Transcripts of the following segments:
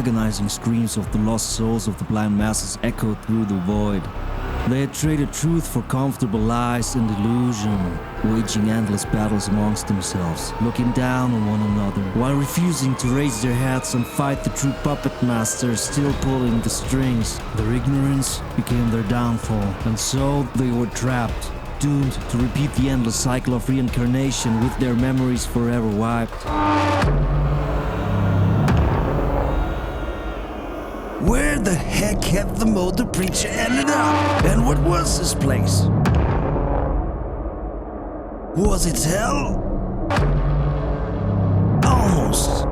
agonizing screams of the lost souls of the blind masses echoed through the void. They had traded truth for comfortable lies and illusion, waging endless battles amongst themselves, looking down on one another, while refusing to raise their heads and fight the true puppet master still pulling the strings. Their ignorance became their downfall, and so they were trapped, doomed to repeat the endless cycle of reincarnation with their memories forever wiped. Where the heck had the Moto Preacher ended up? And what was this place? Was it hell? Almost.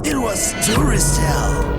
It was tourist hell.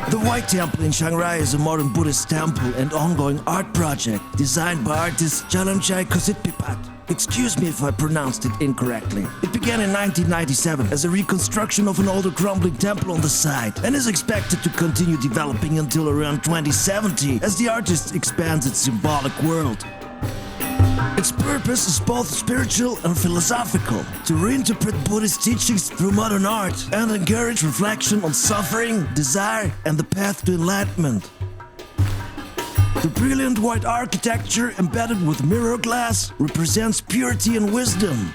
The White Temple in Chiang Rai is a modern Buddhist temple and ongoing art project designed by artist Chalamchai Kositpipat. Excuse me if I pronounced it incorrectly. It began in 1997 as a reconstruction of an older crumbling temple on the site and is expected to continue developing until around 2070 as the artist expands its symbolic world. Its purpose is both spiritual and philosophical, to reinterpret Buddhist teachings through modern art and encourage reflection on suffering, desire, and the path to enlightenment. The brilliant white architecture embedded with mirror glass represents purity and wisdom.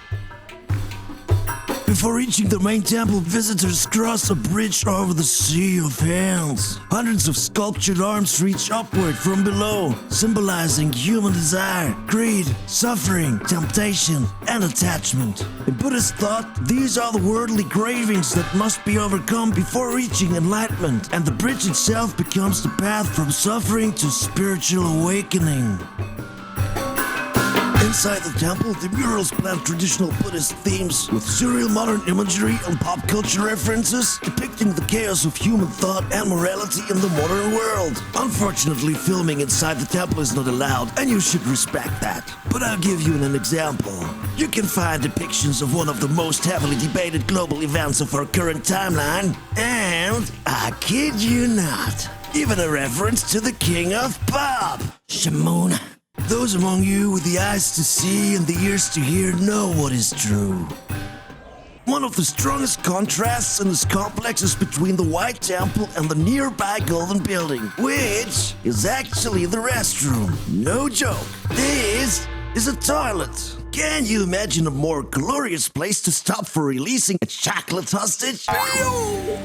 Before reaching the main temple, visitors cross a bridge over the sea of hands. Hundreds of sculptured arms reach upward from below, symbolizing human desire, greed, suffering, temptation, and attachment. In Buddhist thought, these are the worldly cravings that must be overcome before reaching enlightenment, and the bridge itself becomes the path from suffering to spiritual awakening. Inside the temple, the murals blend traditional Buddhist themes with surreal modern imagery and pop culture references, depicting the chaos of human thought and morality in the modern world. Unfortunately, filming inside the temple is not allowed, and you should respect that. But I'll give you an example. You can find depictions of one of the most heavily debated global events of our current timeline, and I kid you not, even a reference to the king of pop, Shamoon. Those among you with the eyes to see and the ears to hear know what is true. One of the strongest contrasts in this complex is between the White Temple and the nearby Golden Building, which is actually the restroom. No joke. This is a toilet. Can you imagine a more glorious place to stop for releasing a chocolate hostage? Behold,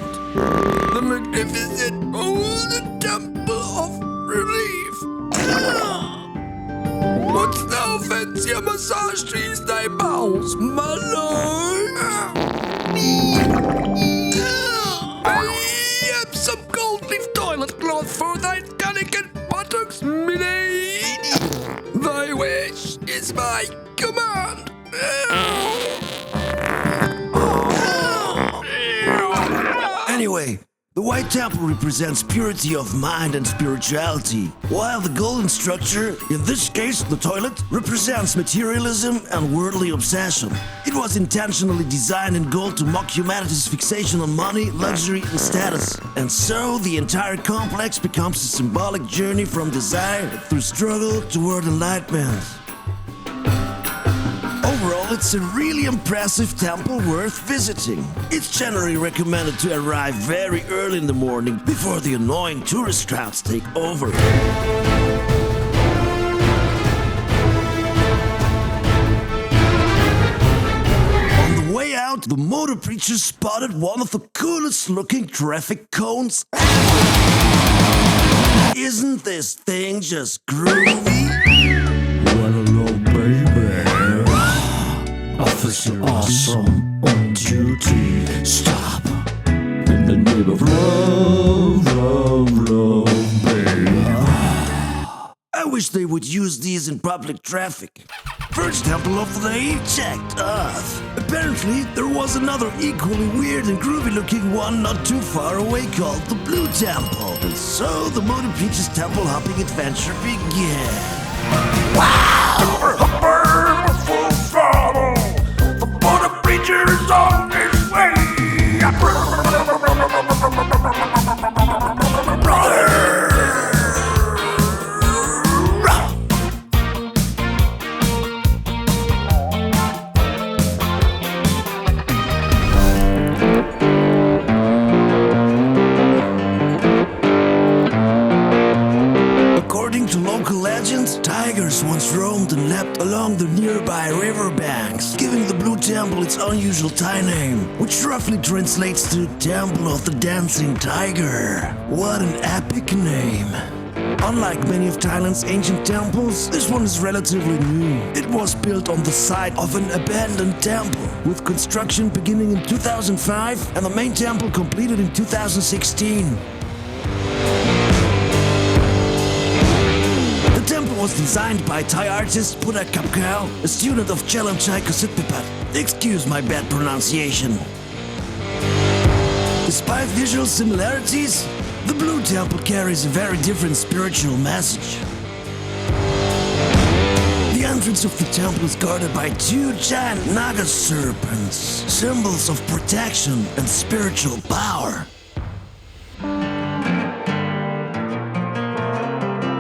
the magnificent Golden Temple of Relief. What's now fancy a massage these thy bowels, my lord? I have some gold leaf toilet cloth for thy delicate buttocks, milady. Thy wish is my command. Anyway, the White Temple represents purity of mind and spirituality, while the golden structure, in this case the toilet, represents materialism and worldly obsession. It was intentionally designed in gold to mock humanity's fixation on money, luxury, and status. And so the entire complex becomes a symbolic journey from desire through struggle toward enlightenment. Overall, it's a really impressive temple worth visiting. It's generally recommended to arrive very early in the morning before the annoying tourist crowds take over. On the way out, the Moto Preacher spotted one of the coolest looking traffic cones. Isn't this thing just groovy? Hello, baby. Officer Awesome on duty. Stop. In the name of love, love, love, baby. I wish they would use these in public traffic. First temple of the day checked off. Apparently, there was another equally weird and groovy looking one not too far away called the Blue Temple. And so the Moto Preacher's temple hopping adventure began. Wow! Full throttle! The Moto Preacher is on his way! Temple its unusual Thai name, which roughly translates to Temple of the Dancing Tiger. What an epic name. Unlike many of Thailand's ancient temples, this one is relatively new. It was built on the site of an abandoned temple, with construction beginning in 2005 and the main temple completed in 2016. The temple was designed by Thai artist Pha Hi Kang, a student of Chiang Rai. Excuse my bad pronunciation. Despite visual similarities, the Blue Temple carries a very different spiritual message. The entrance of the temple is guarded by two giant Naga serpents, symbols of protection and spiritual power.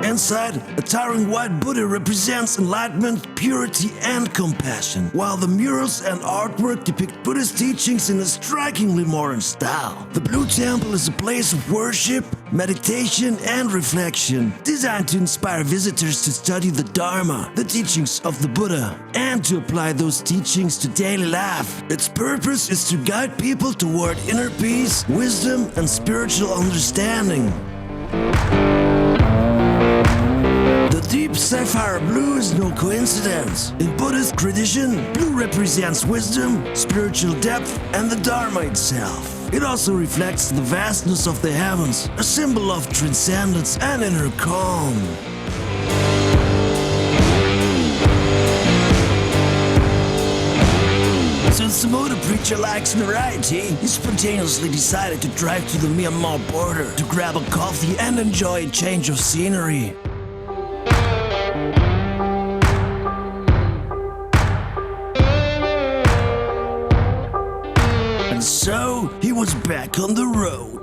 Inside, a towering white Buddha represents enlightenment, purity, and compassion, while the murals and artwork depict Buddhist teachings in a strikingly modern style. The Blue Temple is a place of worship, meditation, and reflection, designed to inspire visitors to study the Dharma, the teachings of the Buddha, and to apply those teachings to daily life. Its purpose is to guide people toward inner peace, wisdom, and spiritual understanding. The deep sapphire blue is no coincidence. In Buddhist tradition, blue represents wisdom, spiritual depth, and the Dharma itself. It also reflects the vastness of the heavens, a symbol of transcendence and inner calm. Since the Moto Preacher likes variety, he spontaneously decided to drive to the Myanmar border to grab a coffee and enjoy a change of scenery. And so, he was back on the road.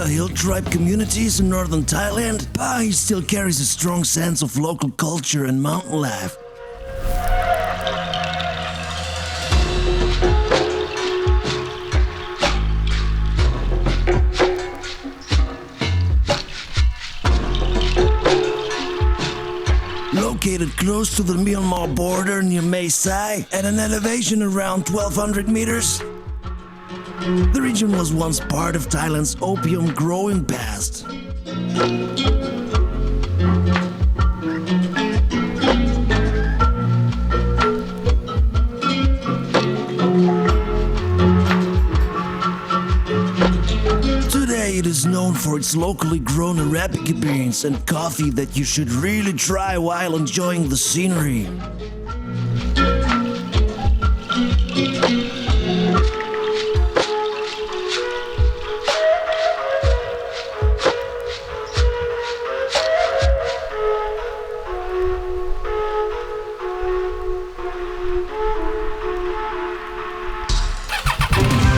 Hill tribe communities in northern Thailand, Pha Hi still carries a strong sense of local culture and mountain life. Located close to the Myanmar border near Mae Sai, at an elevation around 1200 meters, the region was once part of Thailand's opium growing past. is known for its locally grown Arabica beans and coffee that you should really try while enjoying the scenery.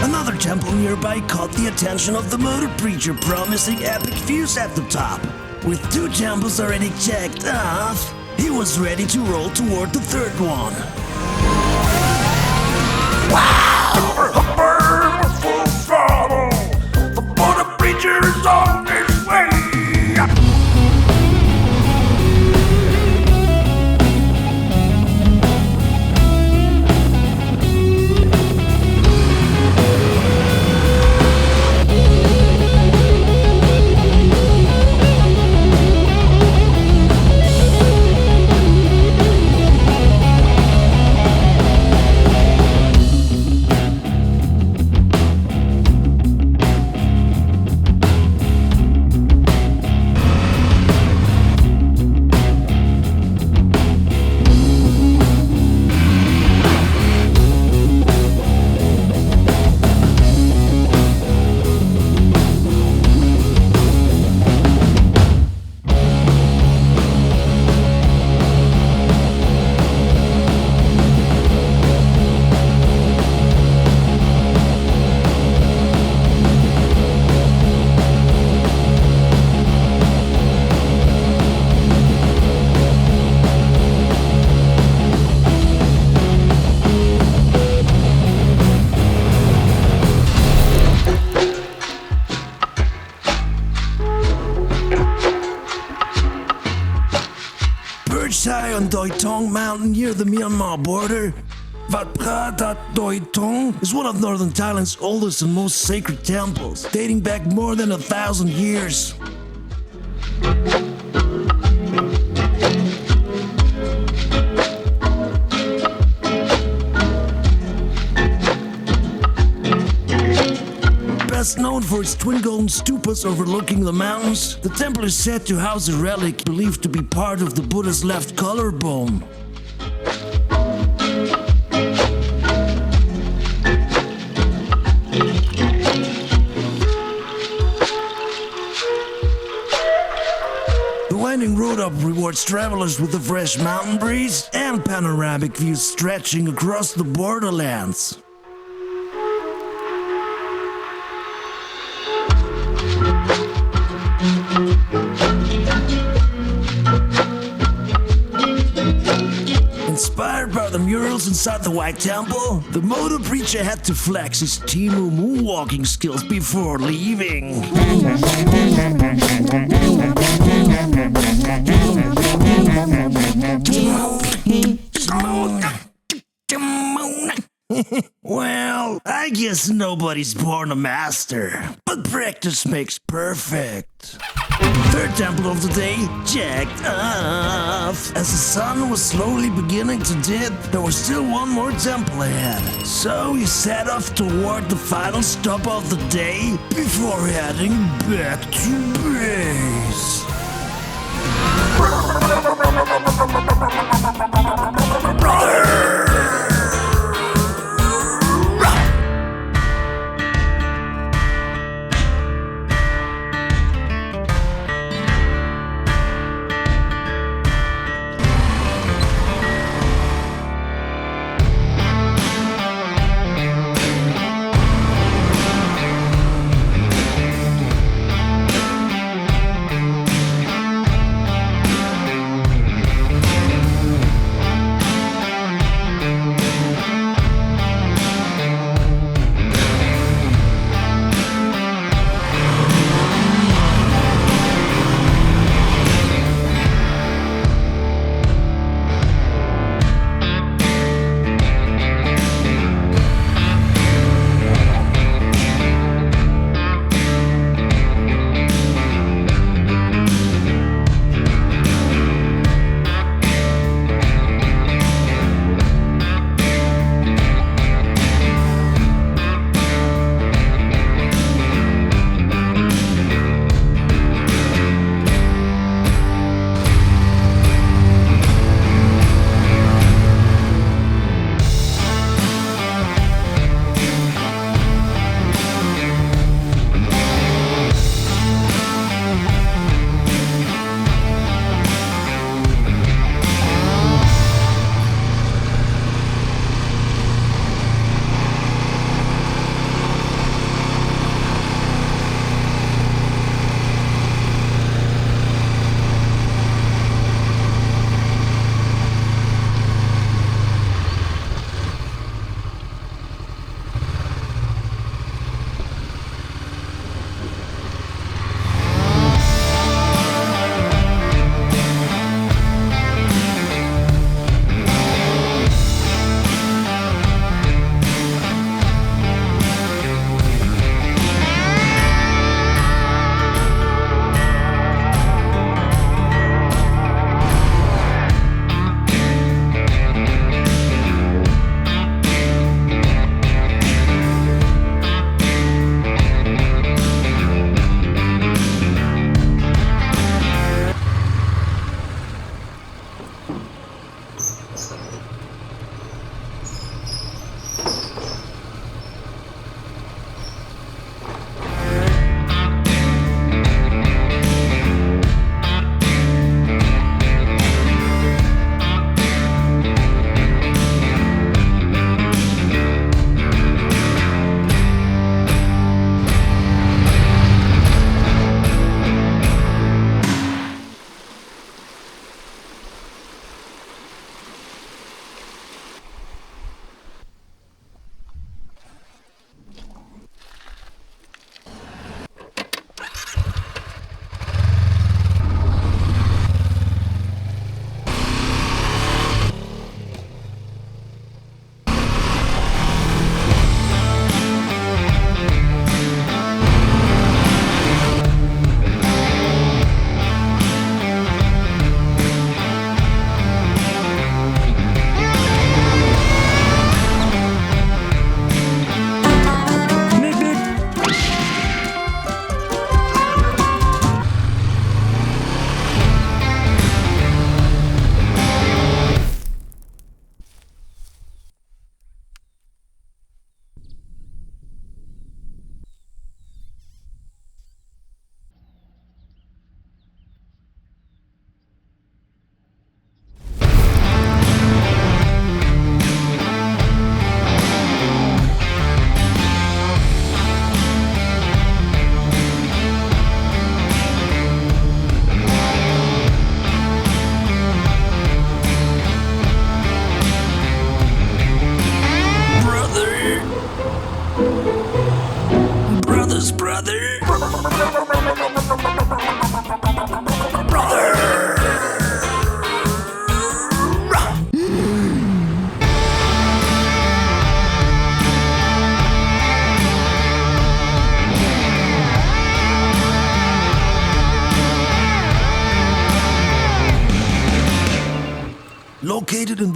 Another temple nearby caught the attention of the Moto Preacher, promising epic views at the top. With 2 temples already checked off, he was ready to roll toward the 3rd one. Wow! Burn full throttle! The Moto Preacher's on his way! Perched high on Doi Tong Mountain near the Myanmar border, Wat Doi Tong is one of northern Thailand's oldest and most sacred temples, dating back more than 1,000 years. Best known for its twin golden stupas overlooking the mountains, the temple is said to house a relic believed to be part of the Buddha's left collarbone. The winding road up rewards travelers with a fresh mountain breeze and panoramic views stretching across the borderlands. Inspired by the murals inside the White Temple, the Moto Preacher had to flex his Timu moonwalking skills before leaving. Well, I guess nobody's born a master, but practice makes perfect. 3rd temple of the day, checked off. As the sun was slowly beginning to dip, there was still one more temple ahead. So he set off toward the final stop of the day before heading back to base.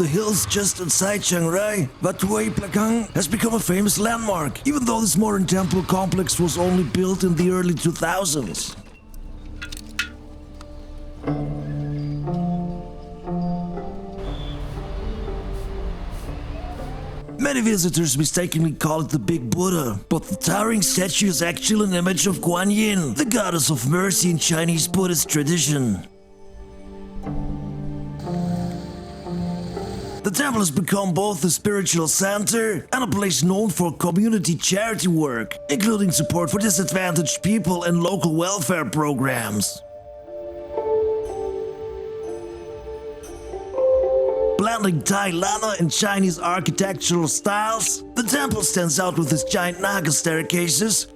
hills just outside Chiang Rai, Wat Huay Pla Kang has become a famous landmark, even though this modern temple complex was only built in the early 2000s. Many visitors mistakenly call it the Big Buddha, but the towering statue is actually an image of Guan Yin, the goddess of mercy in Chinese Buddhist tradition. The temple has become both a spiritual center and a place known for community charity work, including support for disadvantaged people and local welfare programs. Blending Thai lana and Chinese architectural styles, the temple stands out with its giant Naga staircases,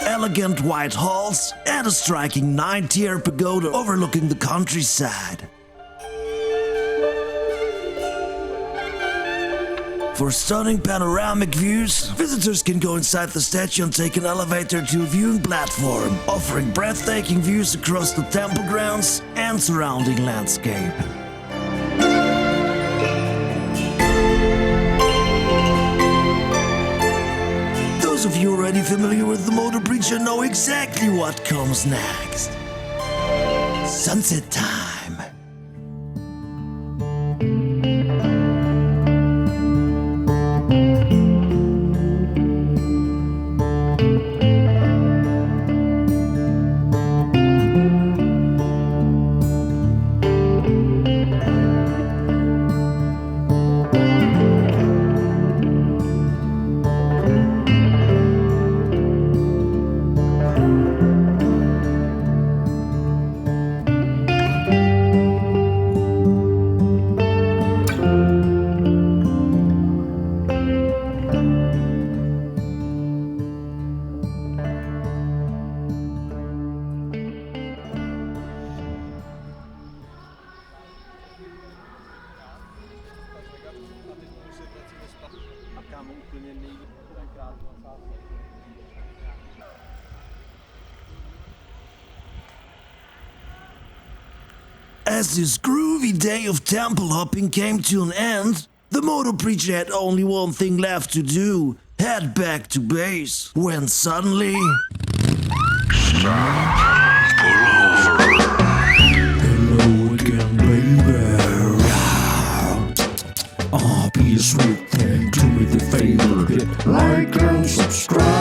elegant white halls, and a striking 9-tier pagoda overlooking the countryside. For stunning panoramic views, visitors can go inside the statue and take an elevator to a viewing platform, offering breathtaking views across the temple grounds and surrounding landscape. Those of you already familiar with the Moto Preacher know exactly what comes next. Sunset time. As this groovy day of temple hopping came to an end, the Moto Preacher had only one thing left to do: head back to base, when suddenly... Stop. Pull over. Hello again, baby. Oh, be a sweet thing, do me the favor, hit like and subscribe.